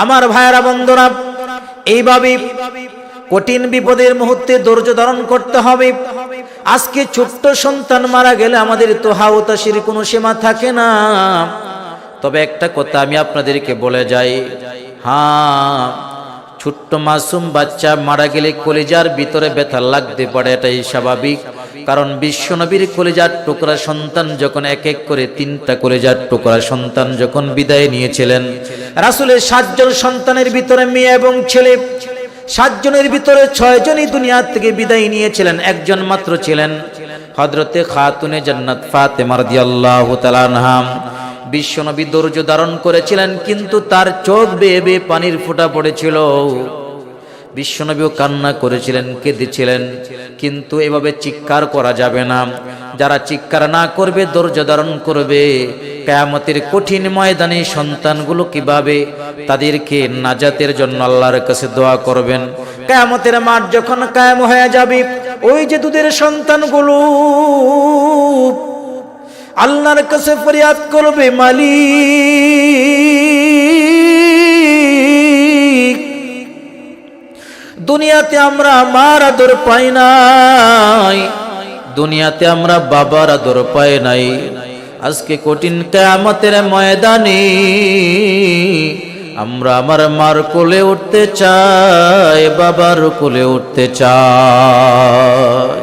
আমার ভাইয়েরা বন্ধুরা, এইভাবে কঠিন বিপদের মুহূর্তে ধৈর্য ধারণ করতে হবে। আজকে ছোট্ট সন্তান মারা গেলে আমাদের তো হাওতাশির কোনো সীমা থাকে না। তবে একটা কথা আমি আপনাদেরকে বলে যাই, ছোট্ট মাসুম বাচ্চা মারা গেলে কলিজার ভিতরে ব্যথা লাগতে পারে, এটাই স্বাভাবিক। কারণ বিশ্বনবীর কলিজার টুকরা সন্তান যখন এক এক করে 3টা কলিজার টুকরা সন্তান যখন বিদায় নিয়েছিলেন, রাসূলের 7 জন সন্তানের ভিতরে মেয়ে এবং ছেলে, 7 জনের ভিতরে 6 জনই দুনিয়া থেকে বিদায় নিয়েছিলেন। একজন মাত্র ছিলেন হযরতে খাতুনে জান্নাত ফাতেমা রাদিয়াল্লাহু তাআলা আনহা। বিশ্বনবী ধৈর্য ধারণ করেছিলেন, কিন্তু তার চোখ বেয়ে বেয়ে পানির ফোঁটা পড়েছিল। বিশ্বনবীও কান্না করেছিলেন, কেঁদেছিলেন, কিন্তু এভাবে চিৎকার করা যাবে না। যারা চিৎকার না করবে, ধৈর্য ধারণ করবে, কিয়ামতের কঠিন ময়দানে সন্তানগুলো কিভাবে তাদেরকে নাজাতের জন্য আল্লাহর কাছে দোয়া করবেন। কিয়ামতের মাঠ যখন কায়েম হয়ে যাবে, ওই যে দুধের সন্তানগুলো আল্লাহর কাছে ফরিয়াদ করবে, মালিক, দুনিয়াতে আমরা মার আদর পাই নাই, দুনিয়াতে আমরা বাবার আদর পাই নাই। আজকে কঠিন কিয়ামতের ময়দানে আমরা আমার মার কোলে উঠতে চাই, বাবার কোলে উঠতে চাই।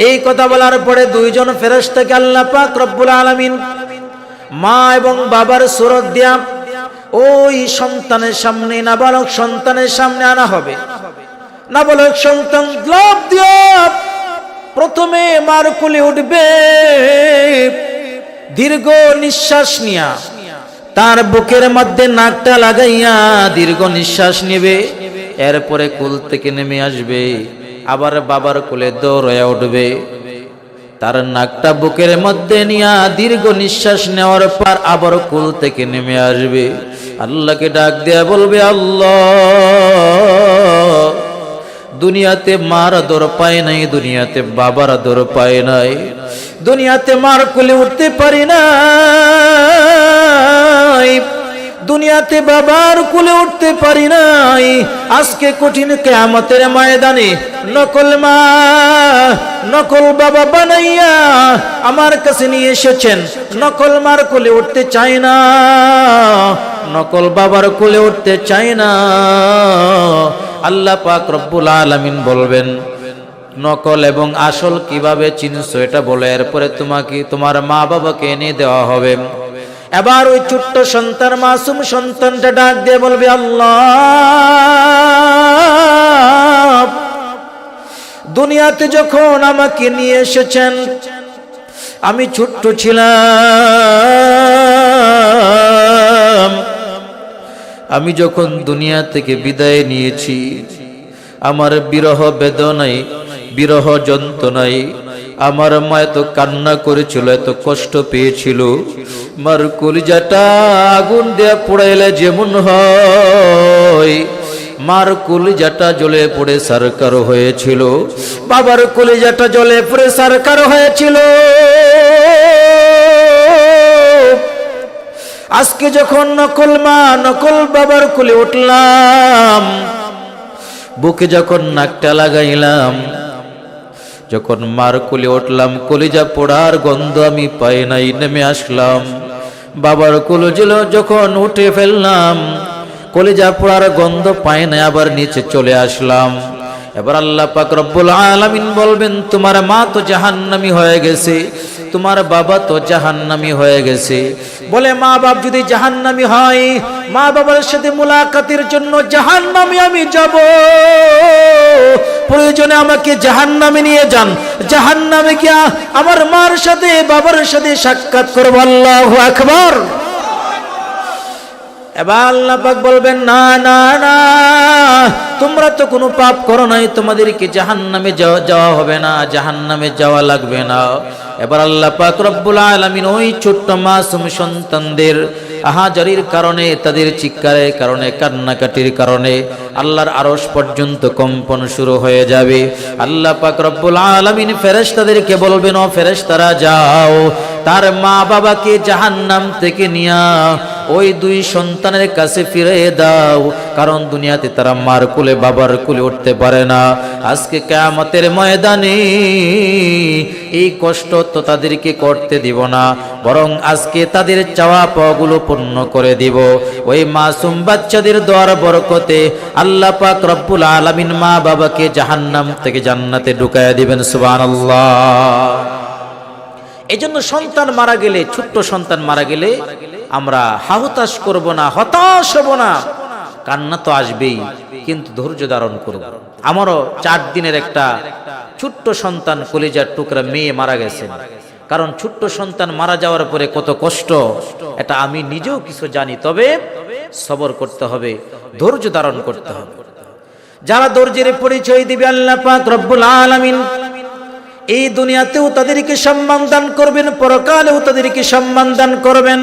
এই কথা বলার পরে 2 জন ফেরেশতাকে আল্লাহ পাক রব্বুল আলামিন মা এবং বাবার সুরত দিয়া ওই সন্তানের সামনে, নাবালক সন্তানের সামনে আনা হবে। নাবালক সন্তান লাফ দিয়া প্রথমে মার কোলে উঠবে, দীর্ঘ নিঃশ্বাস নিয়া তার বুকের মধ্যে নাকটা লাগাইয়া দীর্ঘ নিঃশ্বাস নেবে। এরপরে কোল থেকে নেমে আসবে, আবার বাবার কোলে দৌড়ে উঠবে, তার নাকটা বুকের মধ্যে নিয়া দীর্ঘ নিঃশ্বাস নেওয়ার পর আবার কোল থেকে নেমে আসবে। আল্লাহকে ডাক দেয়া বলবে, আল্লাহ, দুনিয়াতে মার আদর পায় নাই, দুনিয়াতে বাবার আদর পায় নাই, দুনিয়াতে মার কোলে উঠতে পারি নাই, দুনিয়াতে বাবার কোলে উঠতে পারি নাই। আজকে কঠিন কিয়ামতের ময়দানে নকল মা, নকল বাবা বানাইয়া আমার কাছে নিয়ে এসেছেন। নকল মার কোলে উঠতে চাই না, নকল বাবার কোলে উঠতে চাই না। আল্লাহ পাক রব্বুল আলামিন বলবেন, নকল এবং আসল কিভাবে চিনছো এটা বলো, এরপরে তোমাকে তোমার মা বাবাকে এনে দেওয়া হবে। এবার ওই ছোট্ট সন্তান, মাসুম সন্তানটা ডাক দিয়ে বলবে, আল্লাহ, দুনিয়াতে যখন আমাকে নিয়ে এসেছেন আমি ছোট্ট ছিলাম, আমি যখন দুনিয়া থেকে বিদায় নিয়েছি আমার বিরহ বেদনায়, বিরহ যন্ত্রণায় আমার মা এত কান্না করেছিল, এত কষ্ট পেয়েছিল। মার কলিজাটা আগুন দেয়া পোড়াইলে যেমন হয়, মার কলিজাটা জ্বলে পড়ে সারকার হয়েছিল, বাবার কলিজাটা জ্বলে পড়ে সারকার হয়েছিল। আজকে যখন নকল মা, নকল বাবার কোলে উঠলাম, বুকে যখন নাকটা লাগাইলাম, যখন মার কোলে উঠলাম, কলিজা পোড়ার গন্ধ আমি পাই নাই, নেমে আসলাম। বাবার কোলে যখন উঠে ফেললাম, কলিজা পোড়ার গন্ধ পাই নাই, আবার নিচে চলে আসলাম। এবার আল্লাহ পাক রব্বুল আলামিন বলবেন, তোমার মা তো জাহান্নামী হয়ে গেছে, তোমার বাবা তো জাহান্নামী হয়ে গেছে। বলে, মা বাপ যদি জাহান্নামী হয়, মা বাবার সাথে মুলাকাতের জন্য জাহান্নামে আমি যাব, প্রয়োজনে আমাকে জাহান্নামে নিয়ে যান, জাহান্নামে গিয়া আমার মার সাথে বাবার সাথে সাক্ষাৎ করব। আল্লাহু আকবার। এবার আল্লাহ পাক বলবেন, না না না, তোমরা তো কোনো পাপ করো নাই, তোমাদেরকে জাহান্নামে যাওয়া হবে না, জাহান্নামে যাওয়া লাগবে না। এবার আল্লাহ পাক রব্বুল আলামিন ওই ছোট্ট মাসুম সন্তানদের আহাজারির কারণে, তাদের চিৎকারের কারণে, কান্নাকাটির কারণে আল্লাহর আরশ পর্যন্ত কম্পন শুরু হয়ে যাবে। আল্লাহ পাক রব্বুল আলামিন ফেরেশতাদেরকে বলবেন, ও ফেরেশতারা যাও, তার মা বাবাকে জাহান্নাম থেকে নিয়া ওই দুই সন্তানের কাছে ফিরে দাও, কারণ দুনিয়াতে তারা মার কোলে বাবার কোলে উঠতে পারে না। আজকে কিয়ামতের ময়দানে এই কষ্ট তো তাদেরকে করতে দিব না, বরং আজকে তাদের চাওয়া পাওয়াগুলো পূর্ণ করে দিব। ওই মাসুম বাচ্চাদের দোয়ার বরকতে আল্লাহ পাক রব্বুল আলামিন মা বাবাকে জাহান্নাম থেকে জান্নাতে ঢুকায়া দিবেন। সুবহানাল্লাহ। এজন্য সন্তান মারা গেলে, ছোট্ট সন্তান মারা গেলে আমরা হাহুতাশ করব না, হতাশ হব না। কান্না তো আসবেই, কিন্তু ধৈর্য ধারণ করব। আমারও 4 দিনের একটা ছোট্ট সন্তান, কলিজার টুকরা মেয়ে মারা গেছেন। কারণ ছোট্ট সন্তান মারা যাওয়ার পরে কত কষ্ট, এটা আমি নিজেও কিছু জানি। তবে সবর করতে হবে, ধৈর্য ধারণ করতে হবে। যারা ধৈর্যের পরিচয় দিবে আল্লাহ পাক রব্বুল আলামিন এই দুনিয়াতেও তাদেরকে সম্মান দান করবেন, পরকালেও তাদেরকে সম্মান দান করবেন।